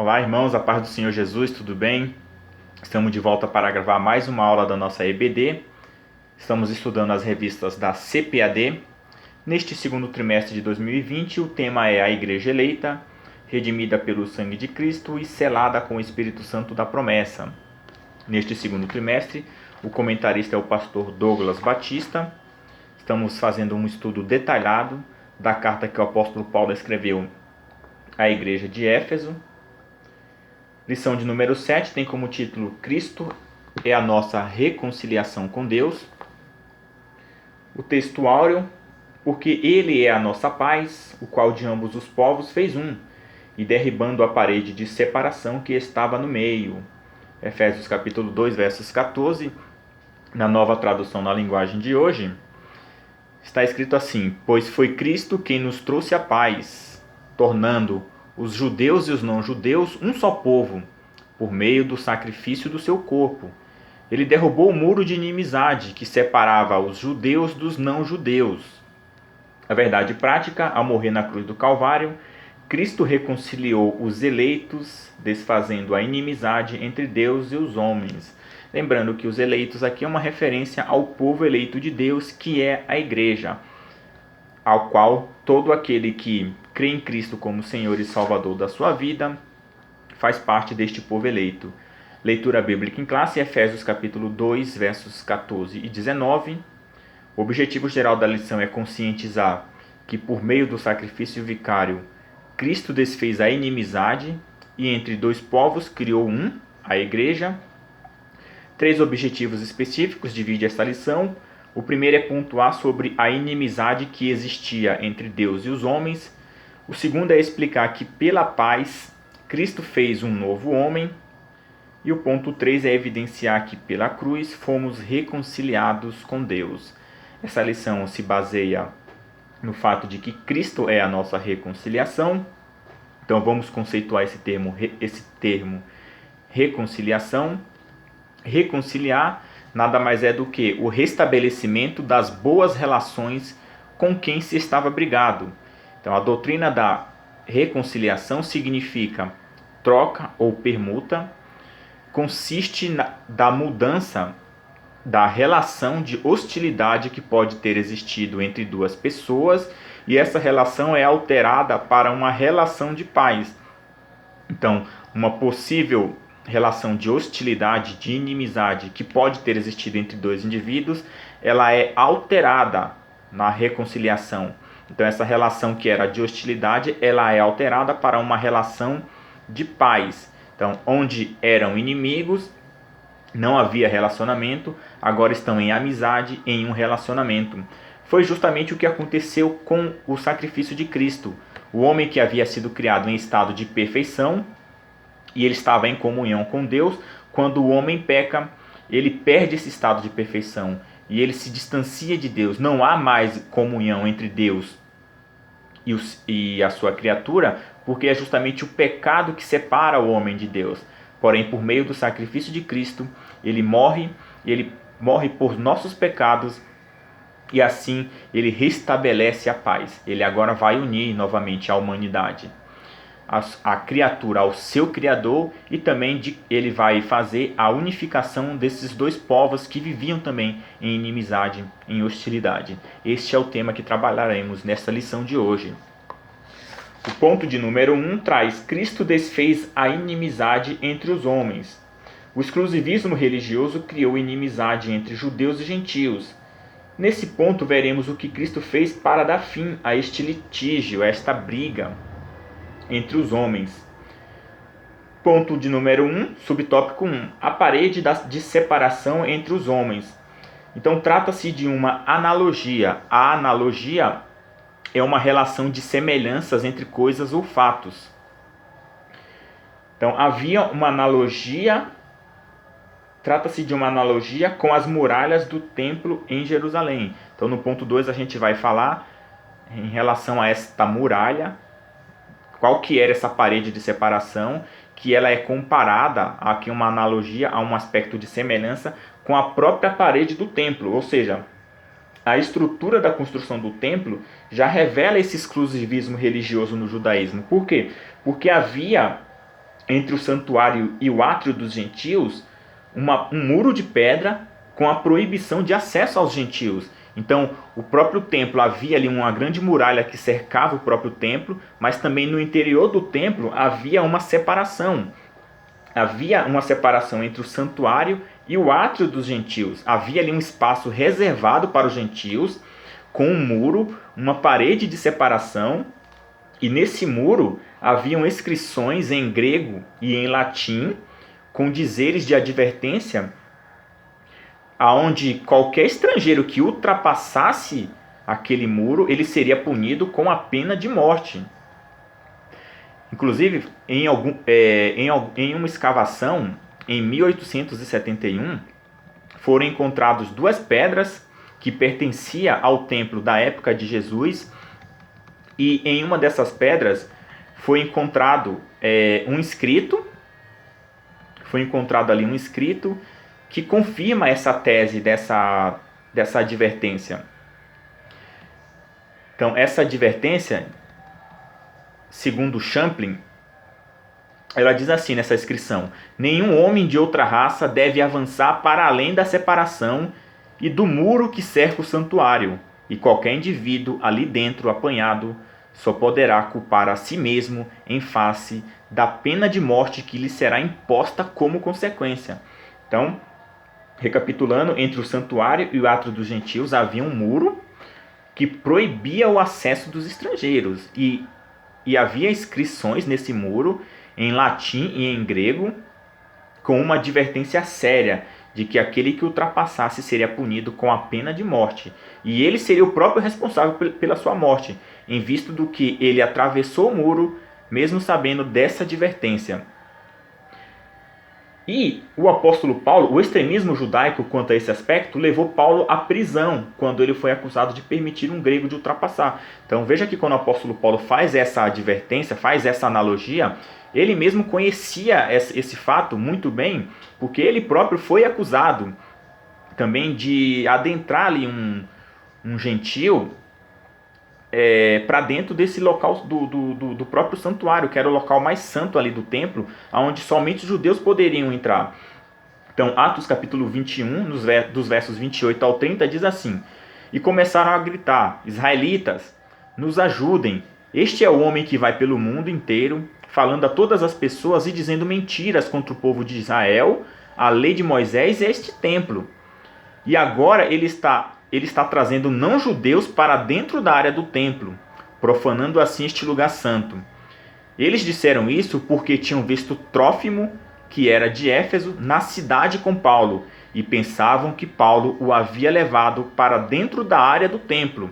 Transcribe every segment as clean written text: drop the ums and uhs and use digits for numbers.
Olá, irmãos, a paz do Senhor Jesus, tudo bem? Estamos de volta para gravar mais uma aula da nossa EBD. Estamos estudando as revistas da CPAD. Neste segundo trimestre de 2020, o tema é a Igreja Eleita, redimida pelo sangue de Cristo e selada com o Espírito Santo da promessa. Neste segundo trimestre, o comentarista é o pastor Douglas Batista. Estamos fazendo um estudo detalhado da carta que o apóstolo Paulo escreveu à igreja de Éfeso. Lição de número 7 tem como título Cristo é a nossa reconciliação com Deus. O texto áureo, porque Ele é a nossa paz, o qual de ambos os povos fez um, e derribando a parede de separação que estava no meio. Efésios capítulo 2, versos 14, na nova tradução na linguagem de hoje, está escrito assim: pois foi Cristo quem nos trouxe a paz, tornando os judeus e os não-judeus um só povo, por meio do sacrifício do seu corpo. Ele derrubou o muro de inimizade que separava os judeus dos não-judeus. A verdade prática, ao morrer na cruz do Calvário, Cristo reconciliou os eleitos, desfazendo a inimizade entre Deus e os homens. Lembrando que os eleitos aqui é uma referência ao povo eleito de Deus, que é a igreja, ao qual todo aquele que crê em Cristo como Senhor e Salvador da sua vida faz parte deste povo eleito. Leitura bíblica em classe, Efésios capítulo 2, versos 14 e 19. O objetivo geral da lição é conscientizar que por meio do sacrifício vicário, Cristo desfez a inimizade e entre dois povos criou um, a igreja. 3 objetivos específicos divide esta lição. O primeiro é pontuar sobre a inimizade que existia entre Deus e os homens. O segundo é explicar que pela paz Cristo fez um novo homem. E o ponto 3 é evidenciar que pela cruz fomos reconciliados com Deus. Essa lição se baseia no fato de que Cristo é a nossa reconciliação. Então vamos conceituar esse termo reconciliação. Reconciliar nada mais é do que o restabelecimento das boas relações com quem se estava brigado. Então a doutrina da reconciliação significa troca ou permuta, consiste da mudança da relação de hostilidade que pode ter existido entre duas pessoas, e essa relação é alterada para uma relação de paz. Então, uma possível relação de hostilidade, de inimizade que pode ter existido entre dois indivíduos, ela é alterada na reconciliação. Então, essa relação que era de hostilidade, ela é alterada para uma relação de paz. Então, onde eram inimigos, não havia relacionamento, agora estão em amizade, em um relacionamento. Foi justamente o que aconteceu com o sacrifício de Cristo. O homem que havia sido criado em estado de perfeição, e ele estava em comunhão com Deus, quando o homem peca, ele perde esse estado de perfeição, e ele se distancia de Deus. Não há mais comunhão entre Deus e a sua criatura, porque é justamente o pecado que separa o homem de Deus. Porém, por meio do sacrifício de Cristo, ele morre por nossos pecados, e assim ele restabelece a paz. Ele agora vai unir novamente a humanidade, a criatura ao seu Criador, e também ele vai fazer a unificação desses dois povos que viviam também em inimizade, em hostilidade. Este é o tema que trabalharemos nesta lição de hoje. O ponto de número 1 traz: Cristo desfez a inimizade entre os homens. O exclusivismo religioso criou inimizade entre judeus e gentios. Nesse ponto veremos o que Cristo fez para dar fim a este litígio, a esta briga entre os homens. Ponto de número 1, subtópico 1, a parede de separação entre os homens. Então trata-se de uma analogia. A analogia é uma relação de semelhanças entre coisas ou fatos. Então havia uma analogia, trata-se de uma analogia com as muralhas do templo em Jerusalém. Então no ponto 2 a gente vai falar em relação a esta muralha, qual que era essa parede de separação, que ela é comparada, aqui uma analogia, a um aspecto de semelhança com a própria parede do templo, ou seja, a estrutura da construção do templo já revela esse exclusivismo religioso no judaísmo. Por quê? Porque havia entre o santuário e o átrio dos gentios um muro de pedra com a proibição de acesso aos gentios. Então, o próprio templo, havia ali uma grande muralha que cercava o próprio templo, mas também no interior do templo havia uma separação. Havia uma separação entre o santuário e o átrio dos gentios. Havia ali um espaço reservado para os gentios, com um muro, uma parede de separação, e nesse muro haviam inscrições em grego e em latim, com dizeres de advertência, aonde qualquer estrangeiro que ultrapassasse aquele muro, ele seria punido com a pena de morte. Inclusive, em uma escavação, em 1871, foram encontradas duas pedras que pertenciam ao templo da época de Jesus, e em uma dessas pedras foi encontrado foi encontrado ali um escrito que confirma essa tese dessa advertência. Então, essa advertência, segundo Champlin, ela diz assim nessa inscrição: nenhum homem de outra raça deve avançar para além da separação e do muro que cerca o santuário, e qualquer indivíduo ali dentro apanhado só poderá culpar a si mesmo em face da pena de morte que lhe será imposta como consequência. Então, recapitulando, entre o santuário e o átrio dos gentios havia um muro que proibia o acesso dos estrangeiros, e havia inscrições nesse muro em latim e em grego, com uma advertência séria de que aquele que ultrapassasse seria punido com a pena de morte, e ele seria o próprio responsável pela sua morte, em vista do que ele atravessou o muro, mesmo sabendo dessa advertência. E o apóstolo Paulo, o extremismo judaico quanto a esse aspecto, levou Paulo à prisão, quando ele foi acusado de permitir um grego de ultrapassar. Então veja que quando o apóstolo Paulo faz essa advertência, faz essa analogia, ele mesmo conhecia esse fato muito bem, porque ele próprio foi acusado também de adentrar ali um gentil para dentro desse local do próprio santuário, que era o local mais santo ali do templo, onde somente os judeus poderiam entrar. Então, Atos capítulo 21, dos versos 28 ao 30, diz assim: e começaram a gritar: israelitas, nos ajudem, este é o homem que vai pelo mundo inteiro, falando a todas as pessoas e dizendo mentiras contra o povo de Israel, a lei de Moisés e este templo. E agora ele está trazendo não-judeus para dentro da área do templo, profanando assim este lugar santo. Eles disseram isso porque tinham visto Trófimo, que era de Éfeso, na cidade com Paulo, e pensavam que Paulo o havia levado para dentro da área do templo.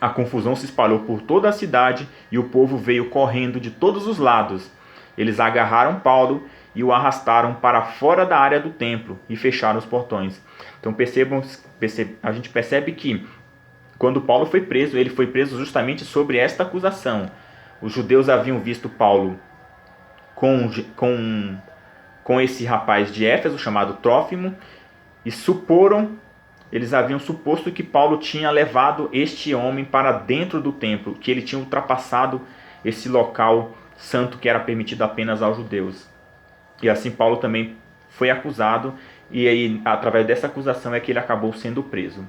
A confusão se espalhou por toda a cidade e o povo veio correndo de todos os lados. Eles agarraram Paulo e o arrastaram para fora da área do templo e fecharam os portões. Então a gente percebe que quando Paulo foi preso, ele foi preso justamente sobre esta acusação. Os judeus haviam visto Paulo com esse rapaz de Éfeso chamado Trófimo e eles haviam suposto que Paulo tinha levado este homem para dentro do templo, que ele tinha ultrapassado esse local santo que era permitido apenas aos judeus. E assim Paulo também foi acusado, e aí através dessa acusação é que ele acabou sendo preso.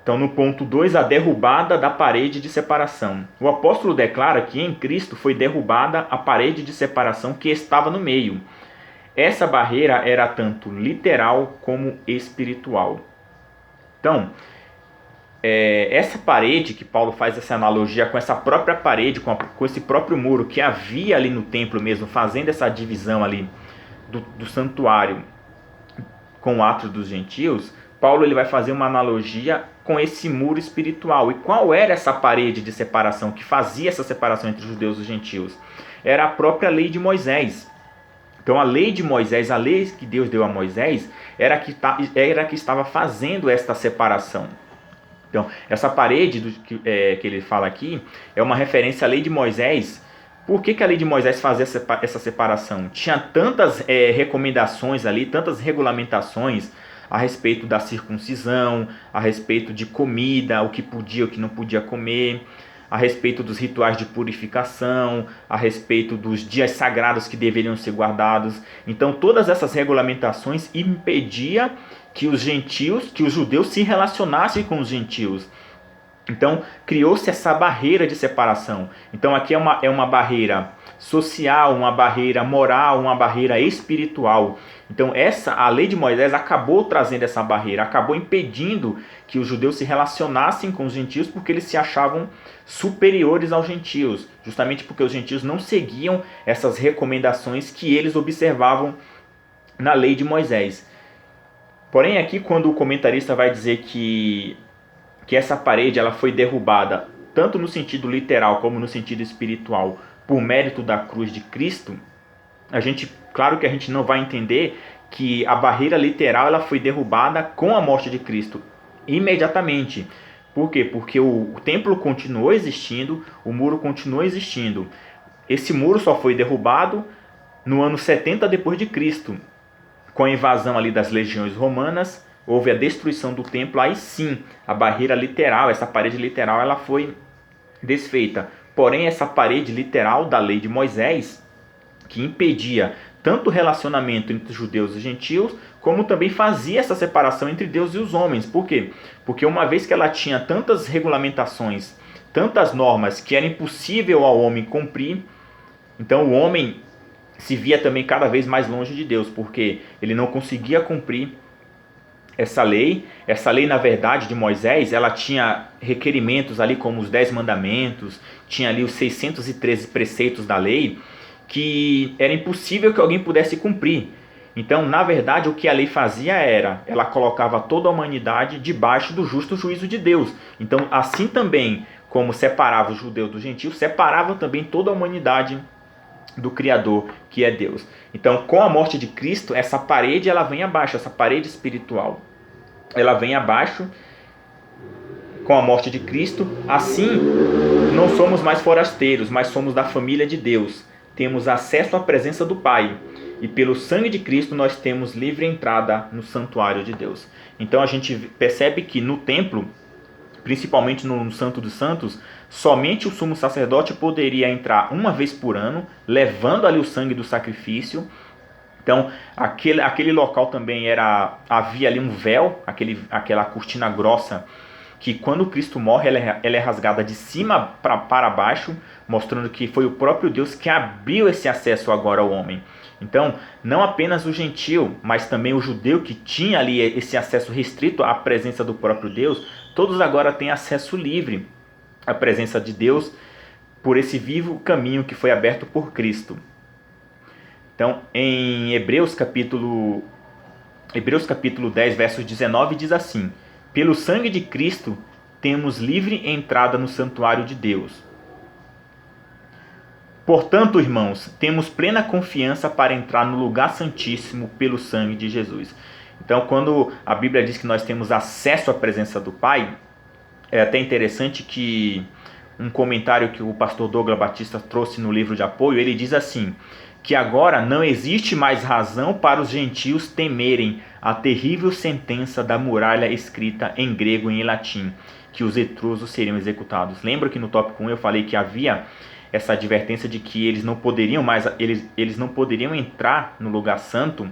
Então, no ponto 2, a derrubada da parede de separação. O apóstolo declara que em Cristo foi derrubada a parede de separação que estava no meio. Essa barreira era tanto literal como espiritual. Então, essa parede que Paulo faz essa analogia com essa própria parede, com esse próprio muro que havia ali no templo mesmo, fazendo essa divisão ali do santuário com o átrio dos gentios, Paulo ele vai fazer uma analogia com esse muro espiritual. E qual era essa parede de separação que fazia essa separação entre os judeus e os gentios? Era a própria lei de Moisés. Então a lei de Moisés, a lei que Deus deu a Moisés, era que estava fazendo esta separação. Então essa parede que ele fala aqui é uma referência à lei de Moisés. Por que a lei de Moisés fazia essa separação? Tinha tantas recomendações ali, tantas regulamentações a respeito da circuncisão, a respeito de comida, o que podia, o que não podia comer, a respeito dos rituais de purificação, a respeito dos dias sagrados que deveriam ser guardados. Então todas essas regulamentações impediam que os gentios, que os judeus se relacionassem com os gentios. Então criou-se essa barreira de separação. Então aqui é uma barreira social, uma barreira moral, uma barreira espiritual. Então a lei de Moisés acabou trazendo essa barreira, acabou impedindo que os judeus se relacionassem com os gentios, porque eles se achavam superiores aos gentios, justamente porque os gentios não seguiam essas recomendações que eles observavam na lei de Moisés. Porém aqui, quando o comentarista vai dizer que essa parede ela foi derrubada tanto no sentido literal como no sentido espiritual por mérito da cruz de Cristo, claro que a gente não vai entender que a barreira literal ela foi derrubada com a morte de Cristo imediatamente. Por quê? Porque o templo continuou existindo, o muro continuou existindo. Esse muro só foi derrubado no ano 70 depois de Cristo, com a invasão ali das legiões romanas. Houve a destruição do templo, aí sim, a barreira literal, essa parede literal, ela foi desfeita. Porém, essa parede literal da lei de Moisés, que impedia tanto o relacionamento entre os judeus e gentios, como também fazia essa separação entre Deus e os homens. Por quê? Porque uma vez que ela tinha tantas regulamentações, tantas normas, que era impossível ao homem cumprir, então o homem se via também cada vez mais longe de Deus, porque ele não conseguia cumprir essa lei, na verdade, de Moisés, ela tinha requerimentos ali como os 10 mandamentos, tinha ali os 613 preceitos da lei, que era impossível que alguém pudesse cumprir. Então, na verdade, o que a lei fazia ela colocava toda a humanidade debaixo do justo juízo de Deus. Então, assim também como separava os judeus dos gentios, separava também toda a humanidade do Criador, que é Deus. Então, com a morte de Cristo, essa parede ela vem abaixo, essa parede espiritual, ela vem abaixo com a morte de Cristo. Assim, não somos mais forasteiros, mas somos da família de Deus. Temos acesso à presença do Pai. E pelo sangue de Cristo nós temos livre entrada no santuário de Deus. Então a gente percebe que no templo, principalmente no Santo dos Santos, somente o sumo sacerdote poderia entrar uma vez por ano, levando ali o sangue do sacrifício. Então, aquele local também havia ali um véu, aquela cortina grossa, que quando Cristo morre, ela é rasgada de cima para baixo, mostrando que foi o próprio Deus que abriu esse acesso agora ao homem. Então, não apenas o gentio, mas também o judeu que tinha ali esse acesso restrito à presença do próprio Deus, todos agora têm acesso livre à presença de Deus por esse vivo caminho que foi aberto por Cristo. Então, em Hebreus capítulo 10, versos 19, diz assim: pelo sangue de Cristo temos livre entrada no santuário de Deus. Portanto, irmãos, temos plena confiança para entrar no lugar santíssimo pelo sangue de Jesus. Então, quando a Bíblia diz que nós temos acesso à presença do Pai, é até interessante que um comentário que o pastor Douglas Batista trouxe no livro de apoio, ele diz assim, que agora não existe mais razão para os gentios temerem a terrível sentença da muralha escrita em grego e em latim, que os etrusos seriam executados. Lembra que no tópico 1 eu falei que havia essa advertência de que eles não poderiam entrar no lugar santo,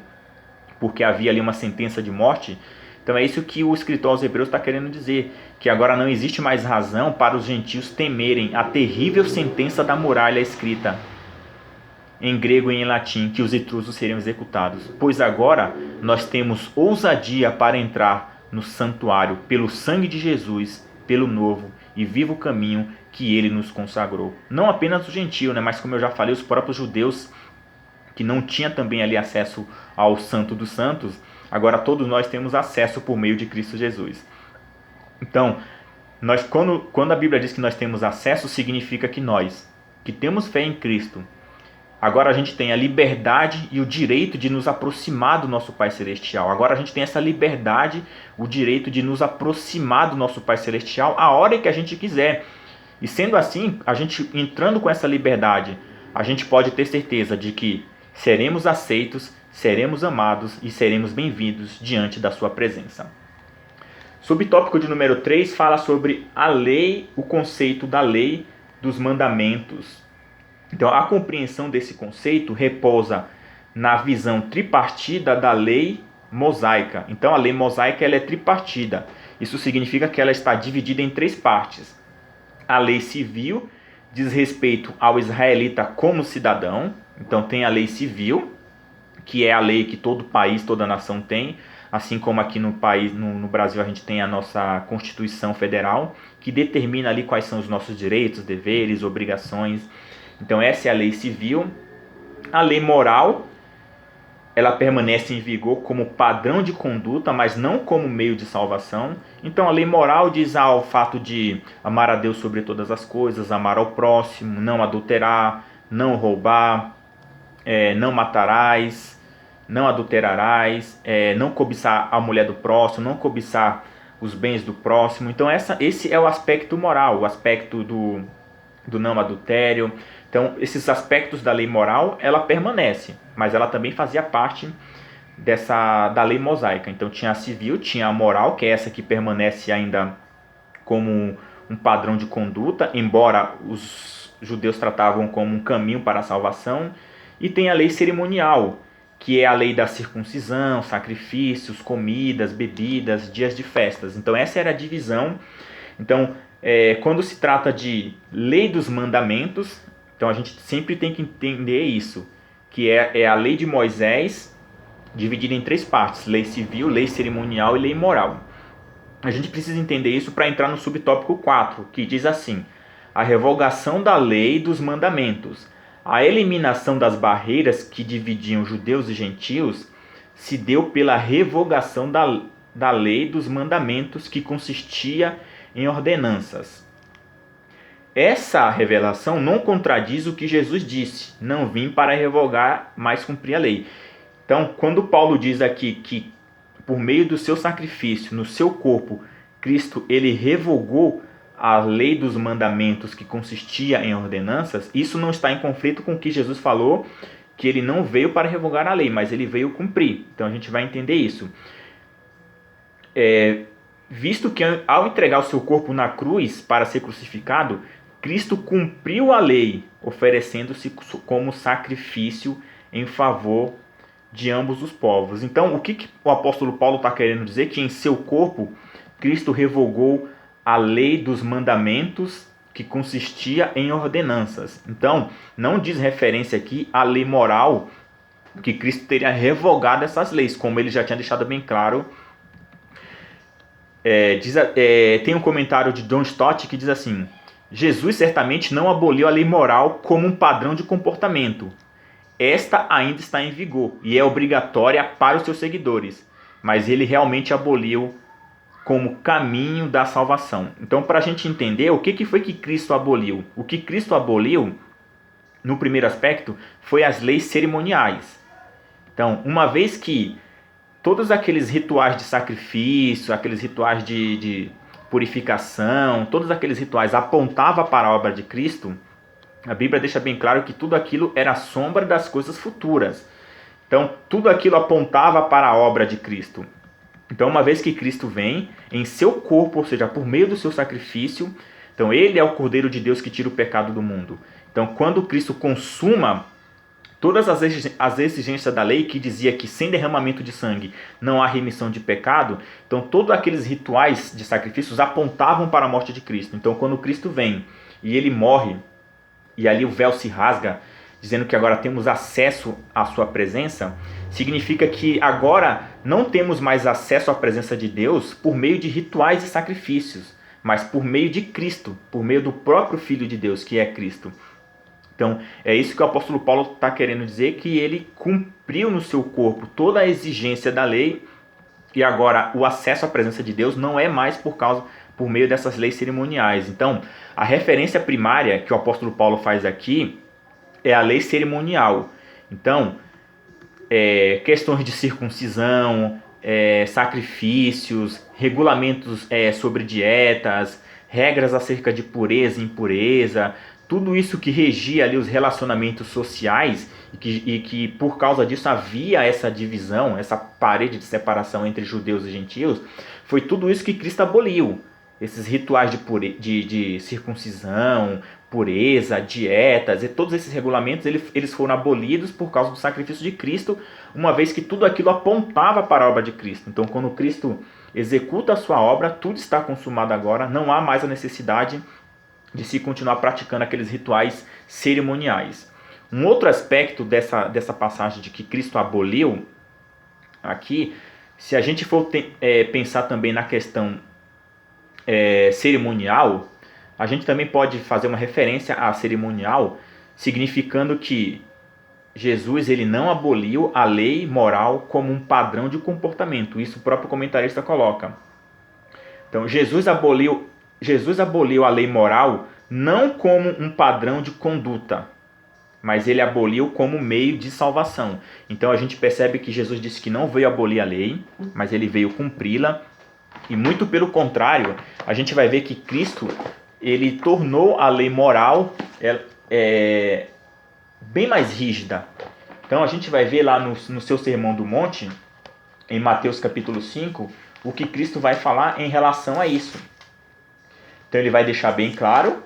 porque havia ali uma sentença de morte? Então é isso que o escritor aos Hebreus está querendo dizer, que agora não existe mais razão para os gentios temerem a terrível sentença da muralha escrita em grego e em latim, que os etrusos seriam executados. Pois agora nós temos ousadia para entrar no santuário pelo sangue de Jesus, pelo novo e vivo caminho que ele nos consagrou. Não apenas o gentio, mas como eu já falei, os próprios judeus que não tinham também ali acesso ao Santo dos Santos, agora todos nós temos acesso por meio de Cristo Jesus. Então, quando a Bíblia diz que nós temos acesso, significa que nós, que temos fé em Cristo, agora a gente tem a liberdade e o direito de nos aproximar do nosso Pai Celestial. Agora a gente tem essa liberdade, o direito de nos aproximar do nosso Pai Celestial a hora que a gente quiser. E sendo assim, a gente entrando com essa liberdade, a gente pode ter certeza de que seremos aceitos, seremos amados e seremos bem-vindos diante da sua presença. Subtópico de número 3 fala sobre a lei, o conceito da lei dos mandamentos. Então, a compreensão desse conceito repousa na visão tripartida da lei mosaica. Então, a lei mosaica ela é tripartida. Isso significa que ela está dividida em 3 partes. A lei civil diz respeito ao israelita como cidadão. Então, tem a lei civil, que é a lei que todo país, toda nação tem. Assim como aqui no país, no Brasil, a gente tem a nossa Constituição Federal, que determina ali quais são os nossos direitos, deveres, obrigações. Então essa é a lei civil. A lei moral, ela permanece em vigor como padrão de conduta, mas não como meio de salvação. Então a lei moral diz o fato de amar a Deus sobre todas as coisas, amar ao próximo, não adulterar, não roubar, não matarás, não adulterarás, não cobiçar a mulher do próximo, não cobiçar os bens do próximo. Então esse é o aspecto moral, o aspecto do não adultério. Então esses aspectos da lei moral, ela permanece, mas ela também fazia parte da lei mosaica. Então tinha a civil, tinha a moral, que é essa que permanece ainda como um padrão de conduta, embora os judeus tratavam como um caminho para a salvação. E tem a lei cerimonial, que é a lei da circuncisão, sacrifícios, comidas, bebidas, dias de festas. Então essa era a divisão. Então, quando se trata de lei dos mandamentos, então a gente sempre tem que entender isso, que é a lei de Moisés, dividida em 3 partes: lei civil, lei cerimonial e lei moral. A gente precisa entender isso para entrar no subtópico 4, que diz assim: a revogação da lei dos mandamentos. A eliminação das barreiras que dividiam judeus e gentios se deu pela revogação da lei dos mandamentos, que consistia em ordenanças. Essa revelação não contradiz o que Jesus disse: não vim para revogar, mas cumprir a lei. Então, quando Paulo diz aqui que por meio do seu sacrifício, no seu corpo, Cristo ele revogou a lei dos mandamentos, que consistia em ordenanças, isso não está em conflito com o que Jesus falou, que ele não veio para revogar a lei, mas ele veio cumprir. Então a gente vai entender isso. Visto que ao entregar o seu corpo na cruz para ser crucificado, Cristo cumpriu a lei, oferecendo-se como sacrifício em favor de ambos os povos. Então, o que o apóstolo Paulo está querendo dizer? Que em seu corpo, Cristo revogou a lei dos mandamentos, que consistia em ordenanças. Então, não diz referência aqui à lei moral, que Cristo teria revogado essas leis, como ele já tinha deixado bem claro. Tem um comentário de John Stott que diz assim: Jesus certamente não aboliu a lei moral como um padrão de comportamento. Esta ainda está em vigor e é obrigatória para os seus seguidores, mas ele realmente aboliu como caminho da salvação. Então, para a gente entender o que foi que Cristo aboliu, o que Cristo aboliu, no primeiro aspecto, foi as leis cerimoniais. Então, uma vez que todos aqueles rituais de sacrifício, aqueles rituais de purificação, todos aqueles rituais apontavam para a obra de Cristo, a Bíblia deixa bem claro que tudo aquilo era sombra das coisas futuras. Então, tudo aquilo apontava para a obra de Cristo. Então, uma vez que Cristo vem em seu corpo, ou seja, por meio do seu sacrifício, então ele é o Cordeiro de Deus que tira o pecado do mundo. Então, quando Cristo consuma todas as exigências da lei, que dizia que sem derramamento de sangue não há remissão de pecado, então todos aqueles rituais de sacrifícios apontavam para a morte de Cristo. Então, quando Cristo vem e ele morre, e ali o véu se rasga, dizendo que agora temos acesso à sua presença, significa que agora não temos mais acesso à presença de Deus por meio de rituais e sacrifícios, mas por meio de Cristo, por meio do próprio Filho de Deus, que é Cristo. Então, é isso que o apóstolo Paulo está querendo dizer, que ele cumpriu no seu corpo toda a exigência da lei, e agora o acesso à presença de Deus não é mais por meio dessas leis cerimoniais. Então, a referência primária que o apóstolo Paulo faz aqui é a lei cerimonial. Então, questões de circuncisão, sacrifícios, regulamentos sobre dietas, regras acerca de pureza e impureza, tudo isso que regia ali os relacionamentos sociais e que por causa disso havia essa divisão, essa parede de separação entre judeus e gentios, foi tudo isso que Cristo aboliu. Esses rituais de circuncisão, pureza, dietas, e todos esses regulamentos eles foram abolidos por causa do sacrifício de Cristo, uma vez que tudo aquilo apontava para a obra de Cristo. Então, quando Cristo executa a sua obra, tudo está consumado agora, não há mais a necessidade de se continuar praticando aqueles rituais cerimoniais. Um outro aspecto dessa passagem de que Cristo aboliu aqui, se a gente for pensar também na questão cerimonial, a gente também pode fazer uma referência a cerimonial, significando que Jesus ele não aboliu a lei moral como um padrão de comportamento. Isso o próprio comentarista coloca. Então, Jesus aboliu a lei moral não como um padrão de conduta, mas ele aboliu como meio de salvação. Então a gente percebe que Jesus disse que não veio abolir a lei, mas ele veio cumpri-la. E muito pelo contrário, a gente vai ver que Cristo ele tornou a lei moral bem mais rígida. Então a gente vai ver lá no seu Sermão do Monte, em Mateus capítulo 5, o que Cristo vai falar em relação a isso. Então ele vai deixar bem claro,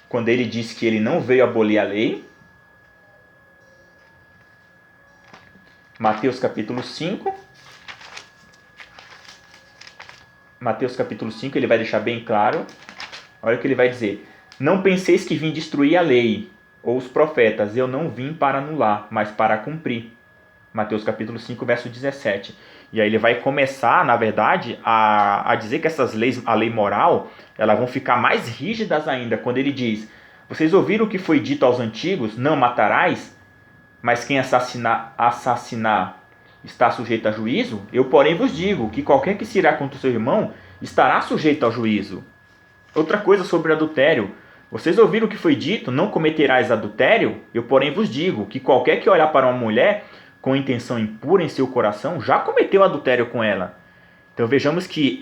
quando ele diz que ele não veio abolir a lei. Mateus capítulo 5. Mateus capítulo 5, ele vai deixar bem claro. Olha o que ele vai dizer. Não penseis que vim destruir a lei ou os profetas. Eu não vim para anular, mas para cumprir. Mateus capítulo 5, verso 17. E aí ele vai começar, na verdade, a dizer que essas leis, a lei moral, elas vão ficar mais rígidas ainda, quando ele diz: vocês ouviram o que foi dito aos antigos, não matarás, mas quem assassinar está sujeito a juízo? Eu, porém, vos digo que qualquer que se irá contra o seu irmão estará sujeito ao juízo. Outra coisa sobre adultério. Vocês ouviram o que foi dito, não cometerás adultério? Eu, porém, vos digo que qualquer que olhar para uma mulher com intenção impura em seu coração, já cometeu adultério com ela. Então vejamos que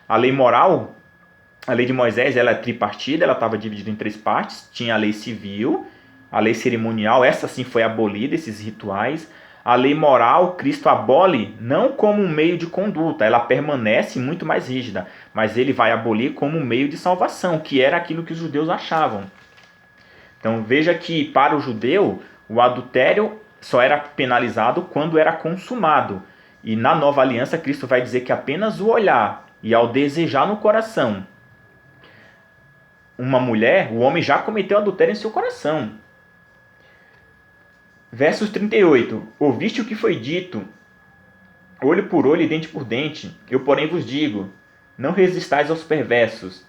a lei moral, a lei de Moisés, ela é tripartida, ela estava dividida em 3 partes. Tinha a lei civil, a lei cerimonial, essa sim foi abolida, esses rituais. A lei moral, Cristo abole não como um meio de conduta, ela permanece muito mais rígida, mas ele vai abolir como um meio de salvação, que era aquilo que os judeus achavam. Então veja que para o judeu, o adultério só era penalizado quando era consumado. E na nova aliança, Cristo vai dizer que apenas o olhar e ao desejar no coração uma mulher, o homem já cometeu adultério em seu coração. Versos 38. Ouviste o que foi dito, olho por olho e dente por dente. Eu, porém, vos digo, não resistais aos perversos.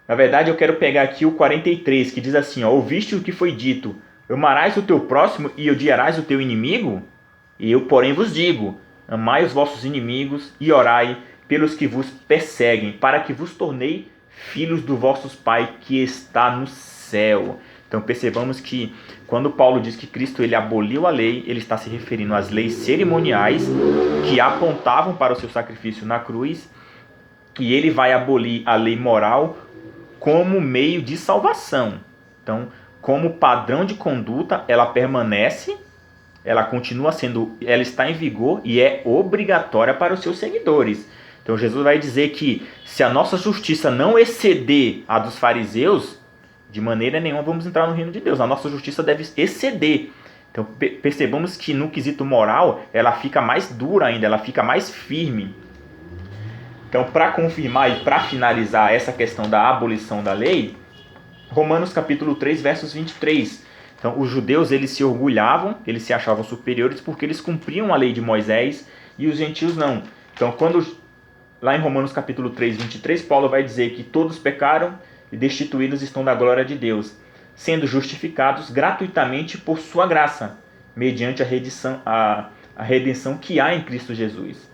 Na verdade, eu quero pegar aqui o 43, que diz assim, ouviste o que foi dito, amarás o teu próximo e odiarás o teu inimigo? E eu, porém, vos digo, amai os vossos inimigos e orai pelos que vos perseguem, para que vos tornei filhos do vosso Pai que está no céu. Então percebamos que quando Paulo diz que Cristo ele aboliu a lei, ele está se referindo às leis cerimoniais que apontavam para o seu sacrifício na cruz, e ele vai abolir a lei moral como meio de salvação. Então, como padrão de conduta, ela permanece, ela continua sendo, ela está em vigor e é obrigatória para os seus seguidores. Então Jesus vai dizer que se a nossa justiça não exceder a dos fariseus, de maneira nenhuma vamos entrar no reino de Deus. A nossa justiça deve exceder. Então percebamos que no quesito moral, ela fica mais dura ainda, ela fica mais firme. Então, para confirmar e para finalizar essa questão da abolição da lei, Romanos capítulo 3, versos 23. Então, os judeus eles se orgulhavam, eles se achavam superiores porque eles cumpriam a lei de Moisés e os gentios não. Então, lá em Romanos capítulo 3, 23, Paulo vai dizer que todos pecaram e destituídos estão da glória de Deus, sendo justificados gratuitamente por sua graça, mediante a redenção que há em Cristo Jesus.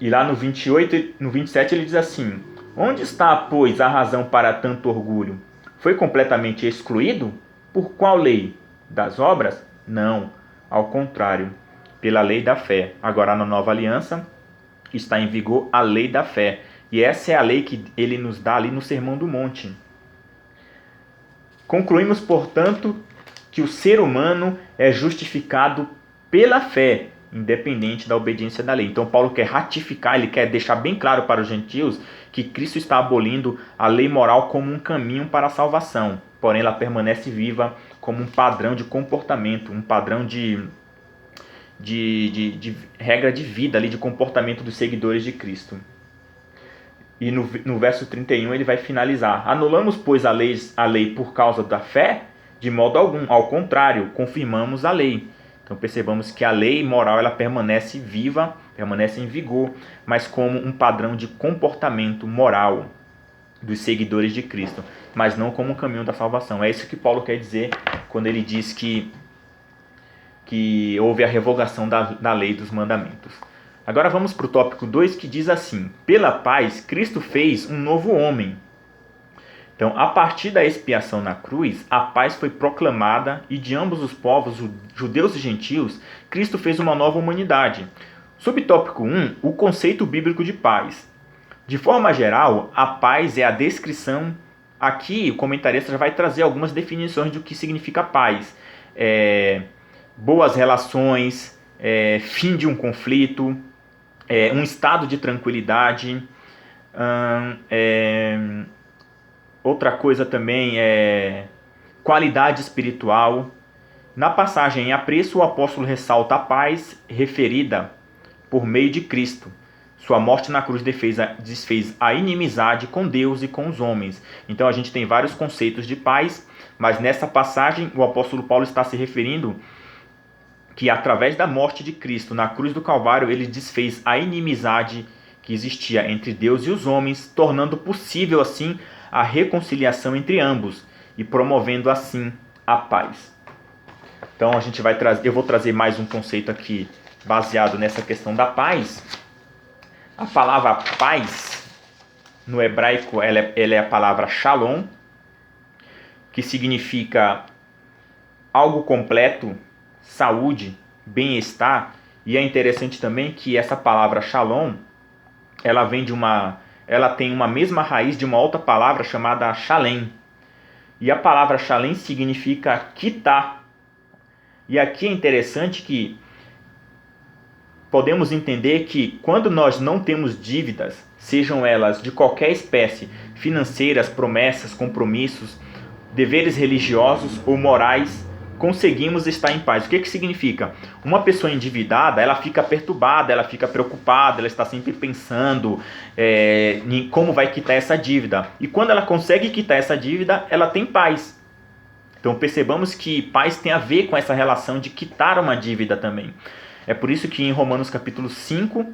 E lá no 28, no 27 ele diz assim, onde está, pois, a razão para tanto orgulho? Foi completamente excluído? Por qual lei? Das obras? Não, ao contrário, pela lei da fé. Agora na nova aliança está em vigor a lei da fé. E essa é a lei que ele nos dá ali no Sermão do Monte. Concluímos, portanto, que o ser humano é justificado pela fé, independente da obediência da lei. Então Paulo quer ratificar, ele quer deixar bem claro para os gentios que Cristo está abolindo a lei moral como um caminho para a salvação. Porém, ela permanece viva como um padrão de comportamento, um padrão de regra de vida, ali, de comportamento dos seguidores de Cristo. E no verso 31 ele vai finalizar: anulamos, pois, a lei por causa da fé? De modo algum, ao contrário, confirmamos a lei. Então percebamos que a lei moral ela permanece viva, permanece em vigor, mas como um padrão de comportamento moral dos seguidores de Cristo, mas não como um caminho da salvação. É isso que Paulo quer dizer quando ele diz que houve a revogação da lei dos mandamentos. Agora vamos para o tópico 2, que diz assim: pela paz, Cristo fez um novo homem. Então, a partir da expiação na cruz, a paz foi proclamada e de ambos os povos, judeus e gentios, Cristo fez uma nova humanidade. Subtópico 1, o conceito bíblico de paz. De forma geral, a paz é a descrição. Aqui, o comentarista já vai trazer algumas definições do que significa paz. Boas relações, fim de um conflito, um estado de tranquilidade. Outra coisa também é qualidade espiritual. Na passagem em apreço, o apóstolo ressalta a paz referida por meio de Cristo. Sua morte na cruz desfez a inimizade com Deus e com os homens. Então a gente tem vários conceitos de paz, mas nessa passagem o apóstolo Paulo está se referindo que através da morte de Cristo na cruz do Calvário, ele desfez a inimizade que existia entre Deus e os homens, tornando possível assim a reconciliação entre ambos e promovendo assim a paz. Então eu vou trazer mais um conceito aqui baseado nessa questão da paz. A palavra paz no hebraico ela é a palavra shalom, que significa algo completo, saúde, bem-estar. E é interessante também que essa palavra shalom, ela tem uma mesma raiz de uma outra palavra chamada shalem. E a palavra shalem significa quitar. E aqui é interessante que podemos entender que quando nós não temos dívidas, sejam elas de qualquer espécie, financeiras, promessas, compromissos, deveres religiosos ou morais, conseguimos estar em paz. O que significa? Uma pessoa endividada, ela fica perturbada, ela fica preocupada, ela está sempre pensando em como vai quitar essa dívida. E quando ela consegue quitar essa dívida, ela tem paz. Então percebamos que paz tem a ver com essa relação de quitar uma dívida também. É por isso que em Romanos capítulo 5,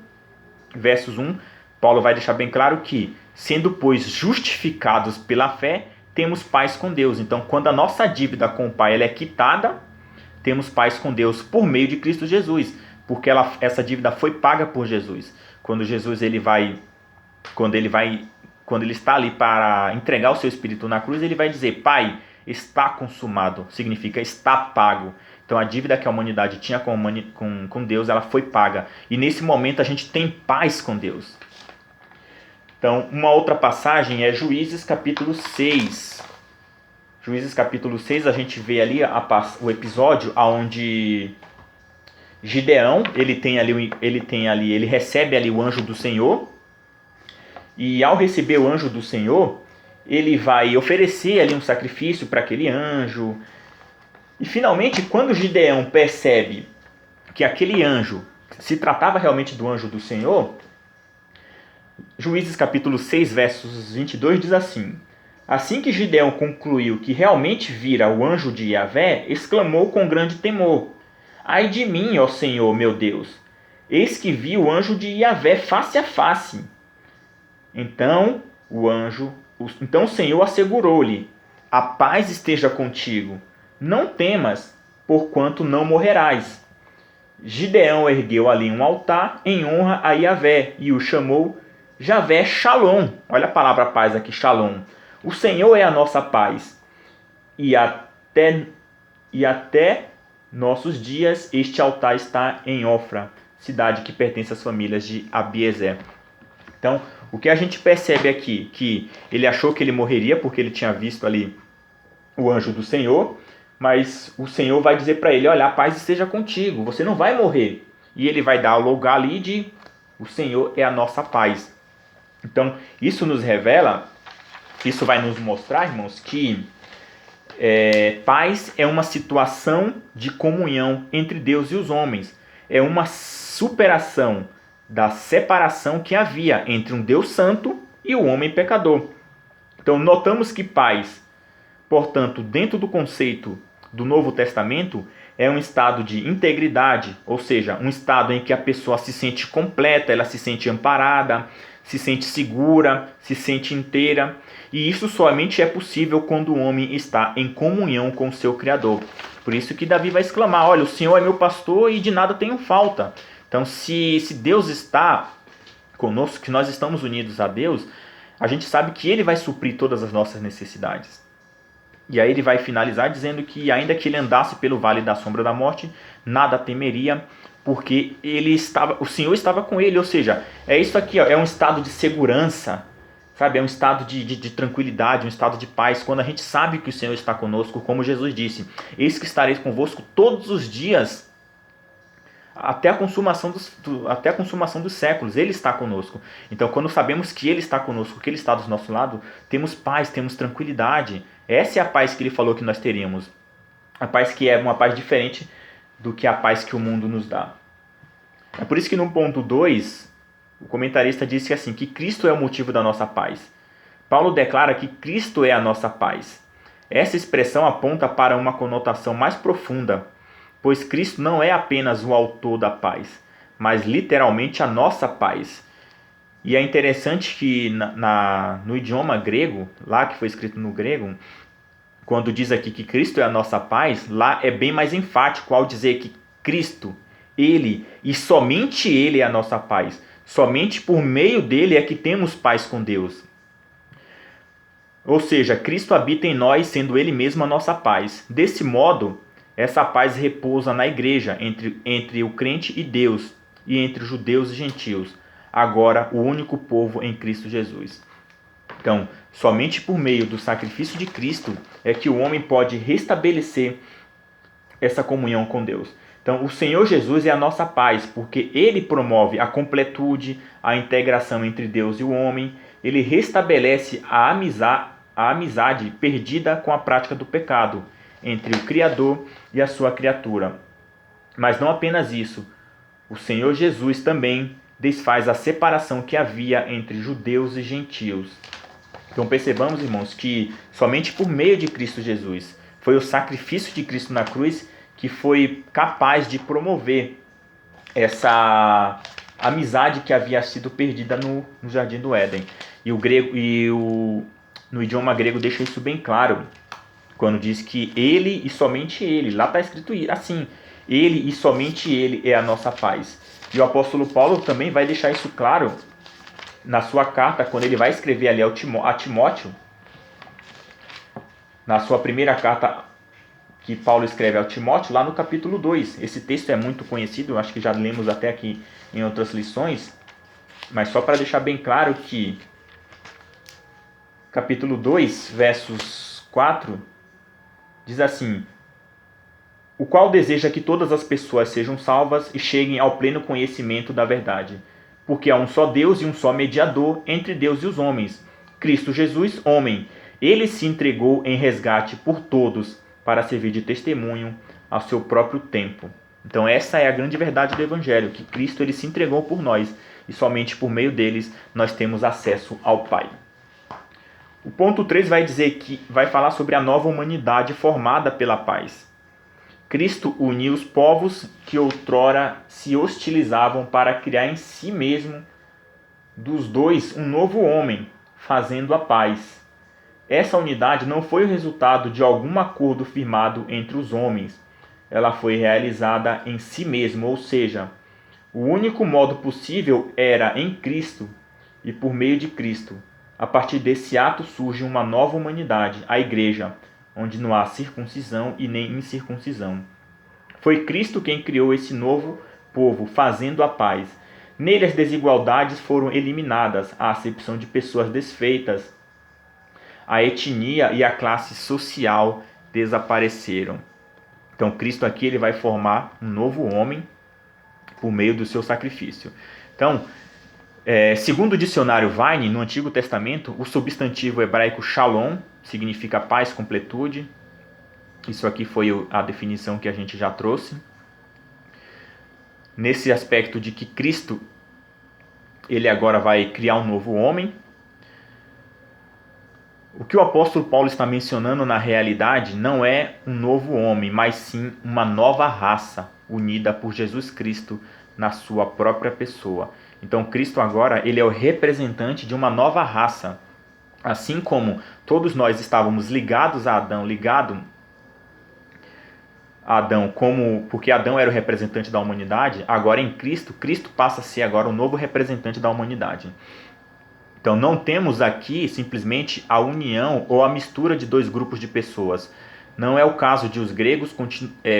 versos 1, Paulo vai deixar bem claro que, sendo, pois, justificados pela fé, temos paz com Deus. Então, quando a nossa dívida com o Pai ela é quitada, temos paz com Deus por meio de Cristo Jesus, porque essa dívida foi paga por Jesus. Quando Jesus quando ele está ali para entregar o seu Espírito na cruz, ele vai dizer: Pai, está consumado, significa está pago. Então a dívida que a humanidade tinha com Deus, ela foi paga. E nesse momento a gente tem paz com Deus. Então, uma outra passagem é Juízes capítulo 6. Juízes capítulo 6, a gente vê ali o episódio onde Gideão, ele recebe ali o anjo do Senhor. E ao receber o anjo do Senhor, ele vai oferecer ali um sacrifício para aquele anjo. E finalmente, quando Gideão percebe que aquele anjo se tratava realmente do anjo do Senhor, Juízes capítulo 6, versos 22 diz assim: assim que Gideão concluiu que realmente vira o anjo de Yahvé, exclamou com grande temor: ai de mim, ó Senhor, meu Deus! Eis que vi o anjo de Yahvé face a face. Então o Senhor assegurou-lhe: a paz esteja contigo. Não temas, porquanto não morrerás. Gideão ergueu ali um altar em honra a Yahvé e o chamou Javé Shalom. Olha a palavra paz aqui, Shalom. O Senhor é a nossa paz. E até nossos dias este altar está em Ofra, cidade que pertence às famílias de Abiezer. Então, o que a gente percebe aqui, que ele achou que ele morreria porque ele tinha visto ali o anjo do Senhor, mas o Senhor vai dizer para ele, olha, a paz esteja contigo, você não vai morrer. E ele vai dar o lugar ali de, o Senhor é a nossa paz. Então, isso nos revela, isso vai nos mostrar, irmãos, que paz é uma situação de comunhão entre Deus e os homens. É uma superação da separação que havia entre um Deus santo e o homem pecador. Então, notamos que paz, portanto, dentro do conceito do Novo Testamento, é um estado de integridade, ou seja, um estado em que a pessoa se sente completa, ela se sente amparada, se sente segura, se sente inteira. E isso somente é possível quando o homem está em comunhão com o seu Criador. Por isso que Davi vai exclamar, olha, o Senhor é meu pastor e de nada tenho falta. Então, se Deus está conosco, que nós estamos unidos a Deus, a gente sabe que Ele vai suprir todas as nossas necessidades. E aí ele vai finalizar dizendo que ainda que ele andasse pelo vale da sombra da morte, nada temeria, porque o Senhor estava com ele. Ou seja, é isso aqui, ó, é um estado de segurança, sabe? É um estado de tranquilidade, um estado de paz, quando a gente sabe que o Senhor está conosco, como Jesus disse, eis que estarei convosco todos os dias, até a consumação dos séculos. Ele está conosco. Então, quando sabemos que Ele está conosco, que Ele está do nosso lado, temos paz, temos tranquilidade. Essa é a paz que Ele falou que nós teríamos. A paz que é uma paz diferente do que a paz que o mundo nos dá. É por isso que no ponto 2, o comentarista disse assim, que Cristo é o motivo da nossa paz. Paulo declara que Cristo é a nossa paz. Essa expressão aponta para uma conotação mais profunda, pois Cristo não é apenas o autor da paz, mas literalmente a nossa paz. E é interessante que no idioma grego, lá que foi escrito no grego, quando diz aqui que Cristo é a nossa paz, lá é bem mais enfático ao dizer que Cristo, Ele e somente Ele é a nossa paz. Somente por meio dele é que temos paz com Deus. Ou seja, Cristo habita em nós, sendo Ele mesmo a nossa paz. Desse modo, essa paz repousa na igreja, entre o crente e Deus, e entre os judeus e gentios, agora o único povo em Cristo Jesus. Então, somente por meio do sacrifício de Cristo é que o homem pode restabelecer essa comunhão com Deus. Então, o Senhor Jesus é a nossa paz, porque Ele promove a completude, a integração entre Deus e o homem. Ele restabelece a amizade perdida com a prática do pecado entre o Criador e a sua criatura. Mas não apenas isso, o Senhor Jesus também desfaz a separação que havia entre judeus e gentios. Então percebamos, irmãos, que somente por meio de Cristo Jesus, foi o sacrifício de Cristo na cruz que foi capaz de promover essa amizade que havia sido perdida no Jardim do Éden. No idioma grego deixa isso bem claro, quando diz que Ele e somente Ele, lá está escrito assim, Ele e somente Ele é a nossa paz. E o apóstolo Paulo também vai deixar isso claro na sua carta, quando ele vai escrever ali a Timóteo, na sua primeira carta que Paulo escreve ao Timóteo, lá no capítulo 2. Esse texto é muito conhecido, eu acho que já lemos até aqui em outras lições, mas só para deixar bem claro que capítulo 2, versos 4, diz assim, o qual deseja que todas as pessoas sejam salvas e cheguem ao pleno conhecimento da verdade. Porque há um só Deus e um só mediador entre Deus e os homens, Cristo Jesus, homem. Ele se entregou em resgate por todos, para servir de testemunho ao seu próprio tempo. Então essa é a grande verdade do Evangelho, que Cristo ele se entregou por nós, e somente por meio deles nós temos acesso ao Pai. O ponto 3 vai falar sobre a nova humanidade formada pela paz. Cristo uniu os povos que outrora se hostilizavam para criar em si mesmo dos dois um novo homem, fazendo a paz. Essa unidade não foi o resultado de algum acordo firmado entre os homens. Ela foi realizada em si mesmo, ou seja, o único modo possível era em Cristo e por meio de Cristo. A partir desse ato surge uma nova humanidade, a Igreja, onde não há circuncisão e nem incircuncisão. Foi Cristo quem criou esse novo povo, fazendo a paz. Nele as desigualdades foram eliminadas, a acepção de pessoas desfeitas, a etnia e a classe social desapareceram. Então Cristo aqui ele vai formar um novo homem por meio do seu sacrifício. Então, segundo o dicionário Vine, no Antigo Testamento, o substantivo hebraico shalom significa paz, completude. Isso aqui foi a definição que a gente já trouxe. Nesse aspecto de que Cristo, ele agora vai criar um novo homem. O que o apóstolo Paulo está mencionando na realidade não é um novo homem, mas sim uma nova raça unida por Jesus Cristo na sua própria pessoa. Então Cristo agora ele é o representante de uma nova raça. Assim como todos nós estávamos ligados a Adão, porque Adão era o representante da humanidade, agora em Cristo, Cristo passa a ser agora o novo representante da humanidade. Então não temos aqui simplesmente a união ou a mistura de dois grupos de pessoas. Não é o caso de os gregos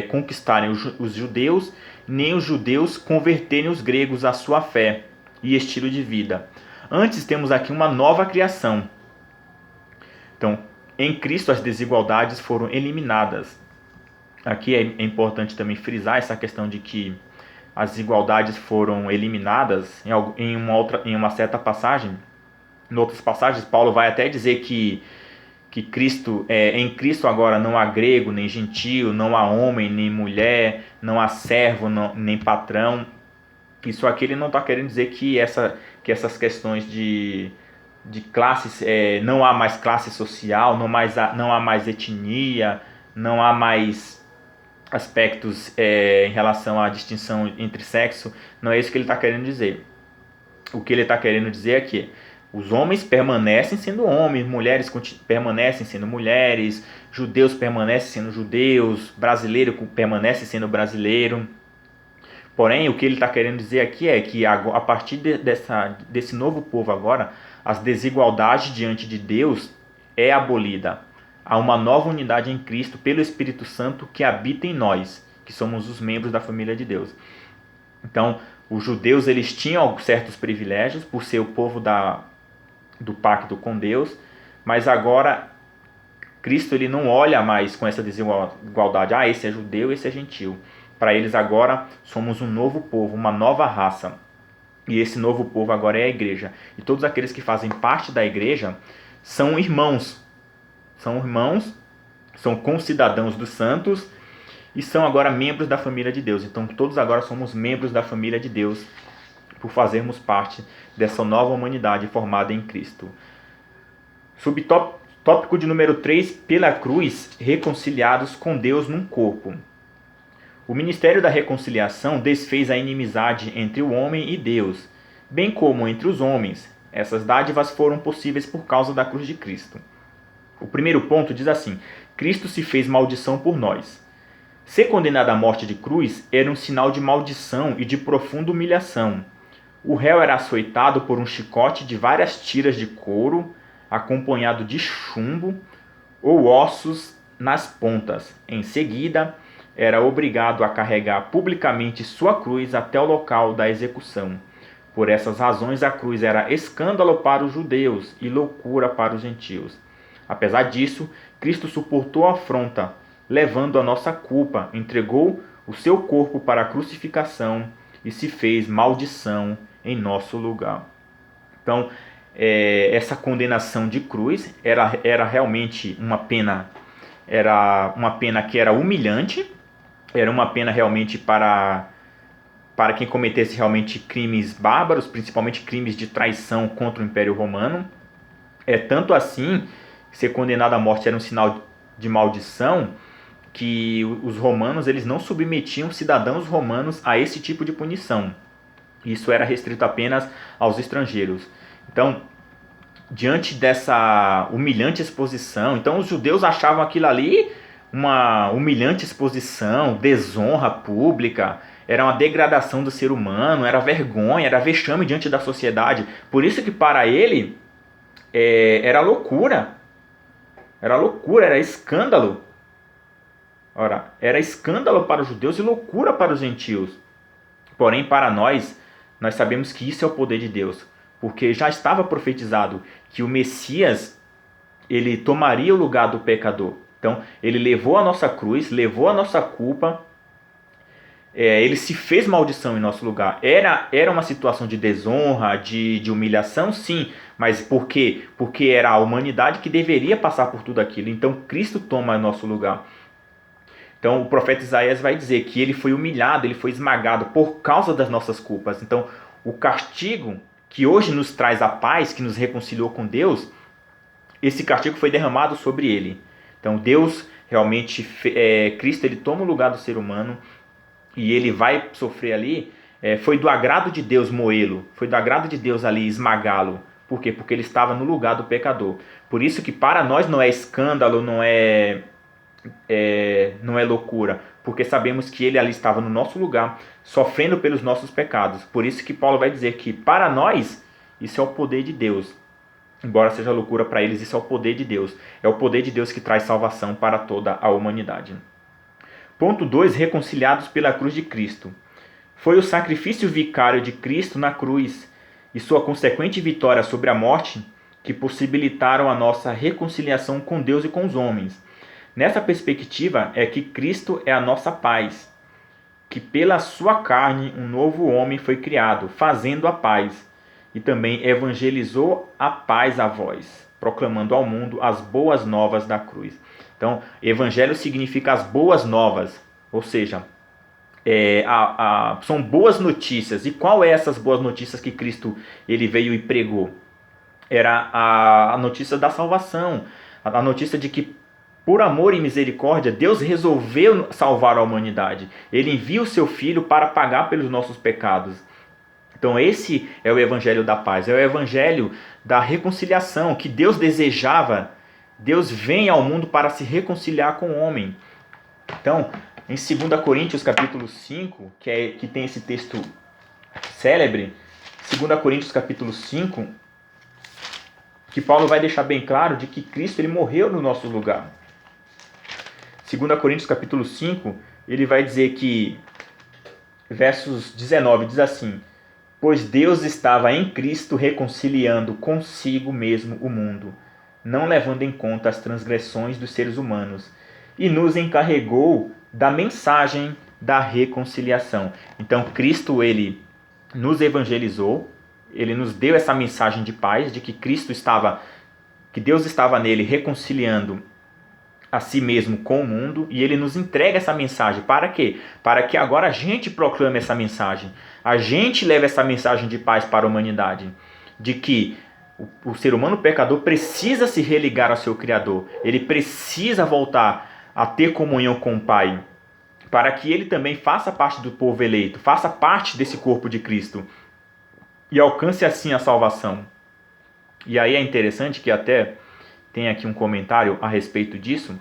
conquistarem os judeus, nem os judeus converterem os gregos à sua fé e estilo de vida. Antes temos aqui uma nova criação. Então, em Cristo as desigualdades foram eliminadas. Aqui é importante também frisar essa questão de que as desigualdades foram eliminadas em uma certa passagem. Em outras passagens, Paulo vai até dizer que em Cristo agora não há grego nem gentio, não há homem nem mulher, não há servo nem patrão. Isso aqui ele não está querendo dizer que essas questões de classes, não há mais classe social, não há mais etnia, não há mais aspectos em relação à distinção entre sexo. Não é isso que ele está querendo dizer. O que ele está querendo dizer é que os homens permanecem sendo homens, mulheres permanecem sendo mulheres, judeus permanecem sendo judeus, brasileiro permanece sendo brasileiro. Porém, o que ele está querendo dizer aqui é que a partir desse novo povo agora, as desigualdades diante de Deus é abolida. Há uma nova unidade em Cristo pelo Espírito Santo que habita em nós, que somos os membros da família de Deus. Então, os judeus eles tinham certos privilégios por ser o povo do pacto com Deus, mas agora Cristo ele não olha mais com essa desigualdade. Esse é judeu, esse é gentil. Para eles agora somos um novo povo, uma nova raça. E esse novo povo agora é a igreja. E todos aqueles que fazem parte da igreja são irmãos. São concidadãos dos santos e são agora membros da família de Deus. Então todos agora somos membros da família de Deus por fazermos parte dessa nova humanidade formada em Cristo. Subtópico de número 3, pela cruz, reconciliados com Deus num corpo. O ministério da reconciliação desfez a inimizade entre o homem e Deus, bem como entre os homens. Essas dádivas foram possíveis por causa da cruz de Cristo. O primeiro ponto diz assim: Cristo se fez maldição por nós. Ser condenado à morte de cruz era um sinal de maldição e de profunda humilhação. O réu era açoitado por um chicote de várias tiras de couro, acompanhado de chumbo ou ossos nas pontas. Em seguida, era obrigado a carregar publicamente sua cruz até o local da execução. Por essas razões, a cruz era escândalo para os judeus e loucura para os gentios. Apesar disso, Cristo suportou a afronta, levando a nossa culpa, entregou o seu corpo para a crucificação e se fez maldição em nosso lugar. Então, essa condenação de cruz era realmente uma pena que era humilhante, era uma pena realmente para quem cometesse realmente crimes bárbaros, principalmente crimes de traição contra o Império Romano. Tanto assim, ser condenado à morte era um sinal de maldição, que os romanos eles não submetiam cidadãos romanos a esse tipo de punição. Isso era restrito apenas aos estrangeiros. Então, diante dessa humilhante exposição, então os judeus achavam aquilo ali uma humilhante exposição, desonra pública, era uma degradação do ser humano, era vergonha, era vexame diante da sociedade. Por isso que para ele era loucura. Era loucura, era escândalo. Ora, era escândalo para os judeus e loucura para os gentios. Porém, para nós, nós sabemos que isso é o poder de Deus, porque já estava profetizado que o Messias, ele tomaria o lugar do pecador. Então, ele levou a nossa cruz, levou a nossa culpa, ele se fez maldição em nosso lugar. Era uma situação de desonra, de humilhação, sim, mas por quê? Porque era a humanidade que deveria passar por tudo aquilo. Então, Cristo toma nosso lugar. Então, o profeta Isaías vai dizer que ele foi humilhado, ele foi esmagado por causa das nossas culpas. Então, o castigo que hoje nos traz a paz, que nos reconciliou com Deus, esse castigo foi derramado sobre ele. Então, Deus realmente, Cristo, ele toma o lugar do ser humano e ele vai sofrer ali. Foi do agrado de Deus moê-lo, foi do agrado de Deus ali esmagá-lo. Por quê? Porque ele estava no lugar do pecador. Por isso que para nós não é escândalo, não é loucura, porque sabemos que ele ali estava no nosso lugar, sofrendo pelos nossos pecados. Por isso que Paulo vai dizer que para nós isso é o poder de Deus. Embora seja loucura para eles, isso é o poder de Deus. É o poder de Deus que traz salvação para toda a humanidade. Ponto 2. Reconciliados pela cruz de Cristo. Foi o sacrifício vicário de Cristo na cruz e sua consequente vitória sobre a morte que possibilitaram a nossa reconciliação com Deus e com os homens. Nessa perspectiva é que Cristo é a nossa paz, que pela sua carne um novo homem foi criado, fazendo a paz, e também evangelizou a paz a vós, proclamando ao mundo as boas novas da cruz. Então, evangelho significa as boas novas, ou seja, são boas notícias. E qual é essas boas notícias que Cristo ele veio e pregou? Era a notícia da salvação, a notícia de que por amor e misericórdia, Deus resolveu salvar a humanidade. Ele envia o seu Filho para pagar pelos nossos pecados. Então esse é o evangelho da paz, é o evangelho da reconciliação que Deus desejava. Deus vem ao mundo para se reconciliar com o homem. Então, em 2 Coríntios capítulo 5, que tem esse texto célebre, 2 Coríntios capítulo 5, que Paulo vai deixar bem claro de que Cristo ele morreu no nosso lugar. 2 Coríntios capítulo 5, ele vai dizer que, versos 19, diz assim: pois Deus estava em Cristo reconciliando consigo mesmo o mundo, não levando em conta as transgressões dos seres humanos, e nos encarregou da mensagem da reconciliação. Então Cristo ele nos evangelizou, ele nos deu essa mensagem de paz, de que que Deus estava nele reconciliando a si mesmo com o mundo, e ele nos entrega essa mensagem. Para quê? Para que agora a gente proclame essa mensagem. A gente leve essa mensagem de paz para a humanidade. De que o ser humano pecador precisa se religar ao seu Criador. Ele precisa voltar a ter comunhão com o Pai. Para que ele também faça parte do povo eleito. Faça parte desse corpo de Cristo. E alcance assim a salvação. E aí é interessante que até tem aqui um comentário a respeito disso.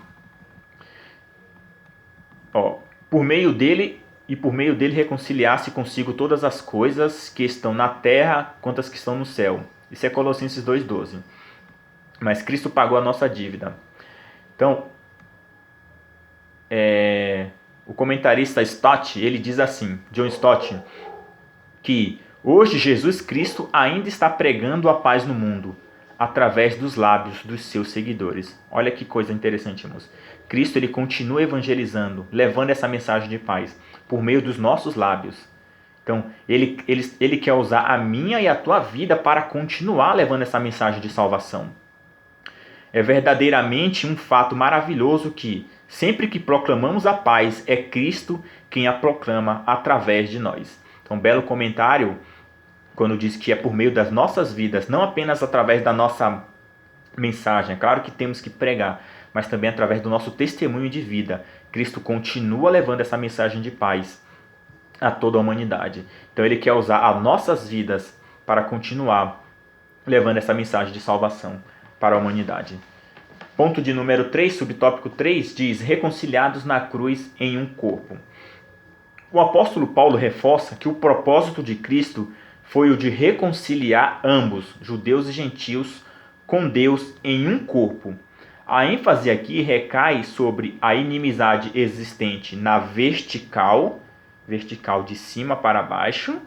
Por meio dele reconciliar-se consigo todas as coisas que estão na terra quanto as que estão no céu. Isso é Colossenses 2,12. Mas Cristo pagou a nossa dívida. Então, o comentarista Stott, ele diz assim, John Stott, que hoje Jesus Cristo ainda está pregando a paz no mundo, através dos lábios dos seus seguidores. Olha que coisa interessante, irmãos. Cristo ele continua evangelizando, levando essa mensagem de paz por meio dos nossos lábios. Então, ele quer usar a minha e a tua vida para continuar levando essa mensagem de salvação. É verdadeiramente um fato maravilhoso que, sempre que proclamamos a paz, é Cristo quem a proclama através de nós. Então, belo comentário quando diz que é por meio das nossas vidas, não apenas através da nossa mensagem. É claro que temos que pregar, mas também através do nosso testemunho de vida. Cristo continua levando essa mensagem de paz a toda a humanidade. Então ele quer usar as nossas vidas para continuar levando essa mensagem de salvação para a humanidade. Ponto de número 3, subtópico 3, diz: reconciliados na cruz em um corpo. O apóstolo Paulo reforça que o propósito de Cristo foi o de reconciliar ambos, judeus e gentios, com Deus em um corpo. A ênfase aqui recai sobre a inimizade existente na vertical de cima para baixo,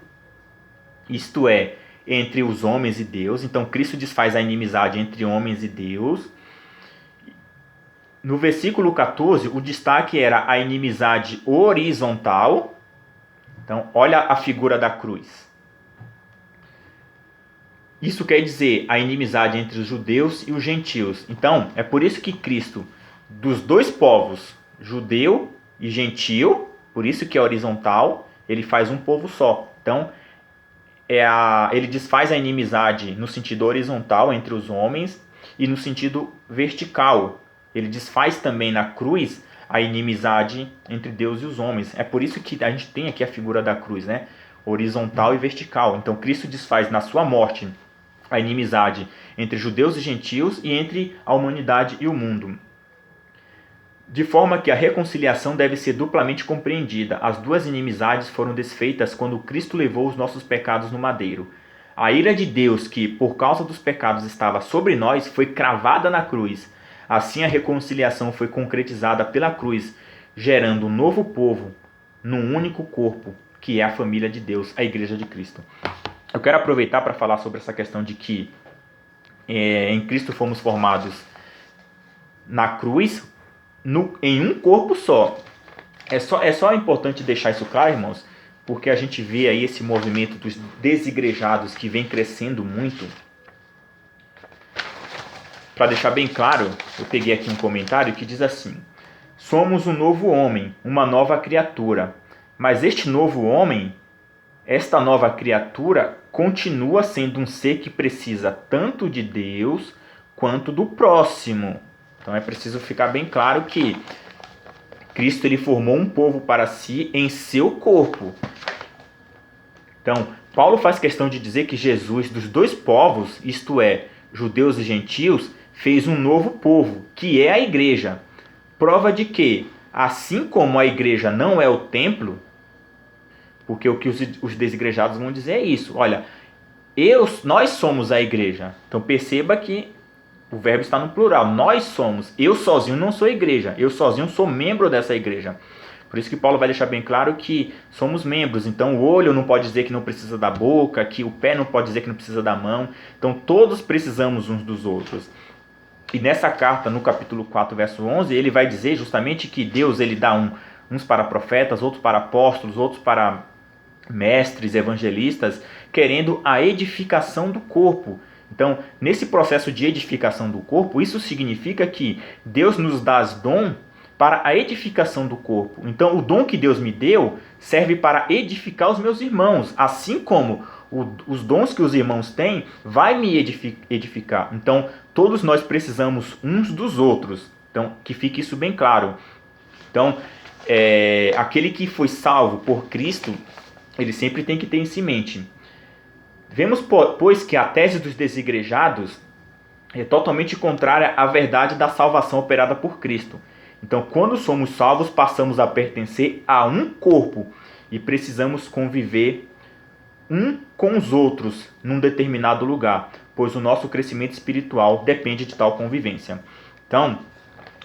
isto é, entre os homens e Deus. Então Cristo desfaz a inimizade entre homens e Deus. No versículo 14, o destaque era a inimizade horizontal. Então, olha a figura da cruz. Isso quer dizer a inimizade entre os judeus e os gentios. Então, é por isso que Cristo, dos dois povos, judeu e gentio, por isso que é horizontal, ele faz um povo só. Então, ele desfaz a inimizade no sentido horizontal entre os homens e no sentido vertical. Ele desfaz também na cruz a inimizade entre Deus e os homens. É por isso que a gente tem aqui a figura da cruz, né? Horizontal e vertical. Então Cristo desfaz na sua morte a inimizade entre judeus e gentios e entre a humanidade e o mundo. De forma que a reconciliação deve ser duplamente compreendida. As duas inimizades foram desfeitas quando Cristo levou os nossos pecados no madeiro. A ira de Deus, que por causa dos pecados estava sobre nós, foi cravada na cruz. Assim a reconciliação foi concretizada pela cruz, gerando um novo povo num único corpo, que é a família de Deus, a Igreja de Cristo. Eu quero aproveitar para falar sobre essa questão de que em Cristo fomos formados na cruz, em um corpo só. É só importante deixar isso claro, irmãos, porque a gente vê aí esse movimento dos desigrejados que vem crescendo muito. Para deixar bem claro, eu peguei aqui um comentário que diz assim: somos um novo homem, uma nova criatura. Mas este novo homem, esta nova criatura, continua sendo um ser que precisa tanto de Deus quanto do próximo. Então é preciso ficar bem claro que Cristo ele formou um povo para si em seu corpo. Então, Paulo faz questão de dizer que Jesus, dos dois povos, isto é, judeus e gentios, fez um novo povo, que é a igreja. Prova de que, assim como a igreja não é o templo, porque o que os desigrejados vão dizer é isso. Olha, nós somos a igreja. Então perceba que o verbo está no plural. Nós somos. Eu sozinho não sou igreja. Eu sozinho sou membro dessa igreja. Por isso que Paulo vai deixar bem claro que somos membros. Então o olho não pode dizer que não precisa da boca, que o pé não pode dizer que não precisa da mão. Então todos precisamos uns dos outros. E nessa carta, no capítulo 4, verso 11, ele vai dizer justamente que Deus ele dá uns para profetas, outros para apóstolos, outros para mestres, evangelistas, querendo a edificação do corpo. Então, nesse processo de edificação do corpo, isso significa que Deus nos dá dom para a edificação do corpo. Então, o dom que Deus me deu serve para edificar os meus irmãos, assim como os dons que os irmãos têm vai me edificar. Então, todos nós precisamos uns dos outros. Então, que fique isso bem claro. Então, aquele que foi salvo por Cristo, ele sempre tem que ter isso em mente. Vemos, pois, que a tese dos desigrejados é totalmente contrária à verdade da salvação operada por Cristo. Então, quando somos salvos, passamos a pertencer a um corpo e precisamos conviver um com os outros num determinado lugar, pois o nosso crescimento espiritual depende de tal convivência. Então,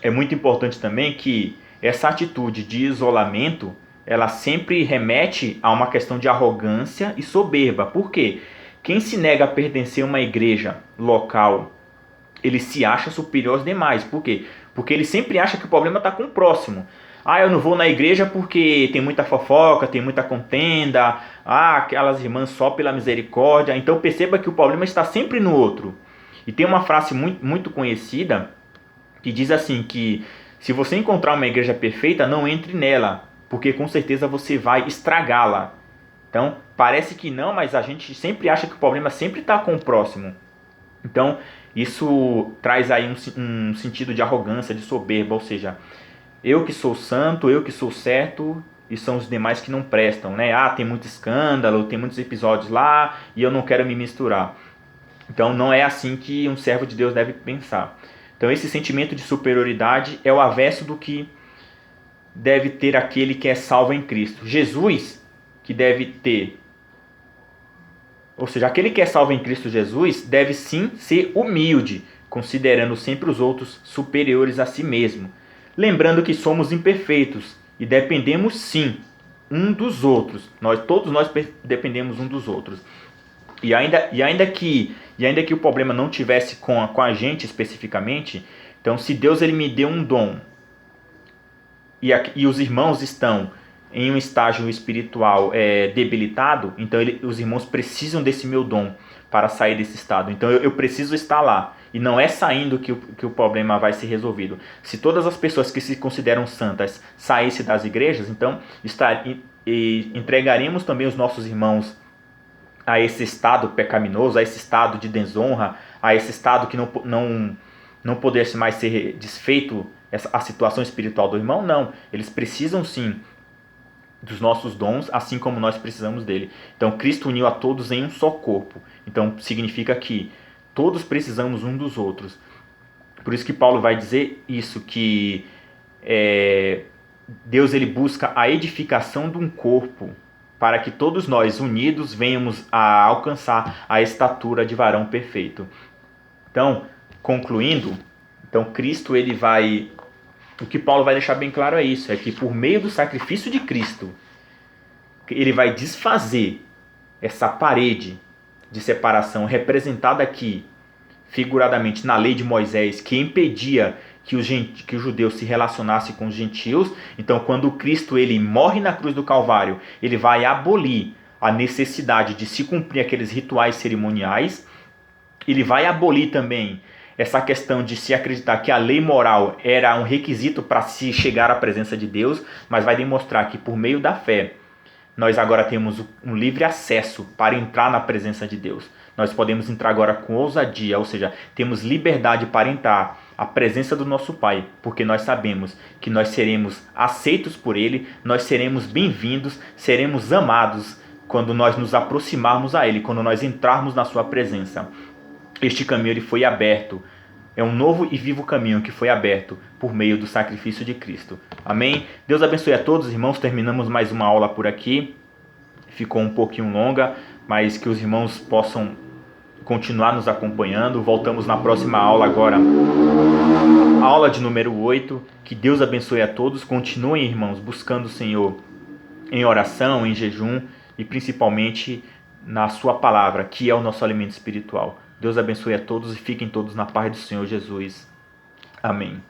é muito importante também que essa atitude de isolamento, ela sempre remete a uma questão de arrogância e soberba. Por quê? Quem se nega a pertencer a uma igreja local, ele se acha superior aos demais. Por quê? Porque ele sempre acha que o problema está com o próximo. Eu não vou na igreja porque tem muita fofoca, tem muita contenda. Aquelas irmãs só pela misericórdia. Então perceba que o problema está sempre no outro. E tem uma frase muito, muito conhecida que diz assim que se você encontrar uma igreja perfeita, não entre nela, porque com certeza você vai estragá-la. Então, parece que não, mas a gente sempre acha que o problema sempre está com o próximo. Então, isso traz aí um sentido de arrogância, de soberba, ou seja, eu que sou santo, eu que sou certo, e são os demais que não prestam, né? Tem muito escândalo, tem muitos episódios lá, e eu não quero me misturar. Então, não é assim que um servo de Deus deve pensar. Então, esse sentimento de superioridade é o avesso do que deve ter aquele que é salvo em Cristo. Jesus, que deve ter, ou seja, aquele que é salvo em Cristo Jesus deve sim ser humilde, considerando sempre os outros superiores a si mesmo. Lembrando que somos imperfeitos e dependemos sim um dos outros. Todos nós dependemos um dos outros. E ainda que o problema não tivesse com a gente especificamente, então se Deus ele me deu um dom e os irmãos estão em um estágio espiritual debilitado, então os irmãos precisam desse meu dom para sair desse estado. Então eu preciso estar lá. E não é saindo que o problema vai ser resolvido. Se todas as pessoas que se consideram santas saíssem das igrejas, então entregaremos também os nossos irmãos a esse estado pecaminoso, a esse estado de desonra, a esse estado que não pudesse mais ser desfeito a situação espiritual do irmão. Não, eles precisam sim dos nossos dons, assim como nós precisamos dele. Então Cristo uniu a todos em um só corpo. Então significa que todos precisamos um dos outros. Por isso que Paulo vai dizer isso, que Deus ele busca a edificação de um corpo, para que todos nós unidos venhamos a alcançar a estatura de varão perfeito. Então, concluindo, Cristo ele vai... O que Paulo vai deixar bem claro é isso, é que por meio do sacrifício de Cristo, ele vai desfazer essa parede de separação representada aqui, figuradamente, na lei de Moisés, que impedia que os judeus se relacionassem com os gentios. Então, quando Cristo ele morre na cruz do Calvário, ele vai abolir a necessidade de se cumprir aqueles rituais cerimoniais. Ele vai abolir também essa questão de se acreditar que a lei moral era um requisito para se chegar à presença de Deus, mas vai demonstrar que por meio da fé nós agora temos um livre acesso para entrar na presença de Deus. Nós podemos entrar agora com ousadia, ou seja, temos liberdade para entrar à presença do nosso Pai, porque nós sabemos que nós seremos aceitos por Ele, nós seremos bem-vindos, seremos amados quando nós nos aproximarmos a Ele, quando nós entrarmos na sua presença. Este caminho ele foi aberto. É um novo e vivo caminho que foi aberto por meio do sacrifício de Cristo. Amém? Deus abençoe a todos, irmãos. Terminamos mais uma aula por aqui. Ficou um pouquinho longa, mas que os irmãos possam continuar nos acompanhando. Voltamos na próxima aula agora. Aula de número 8. Que Deus abençoe a todos. Continuem, irmãos, buscando o Senhor em oração, em jejum e principalmente na sua palavra, que é o nosso alimento espiritual. Deus abençoe a todos e fiquem todos na paz do Senhor Jesus. Amém.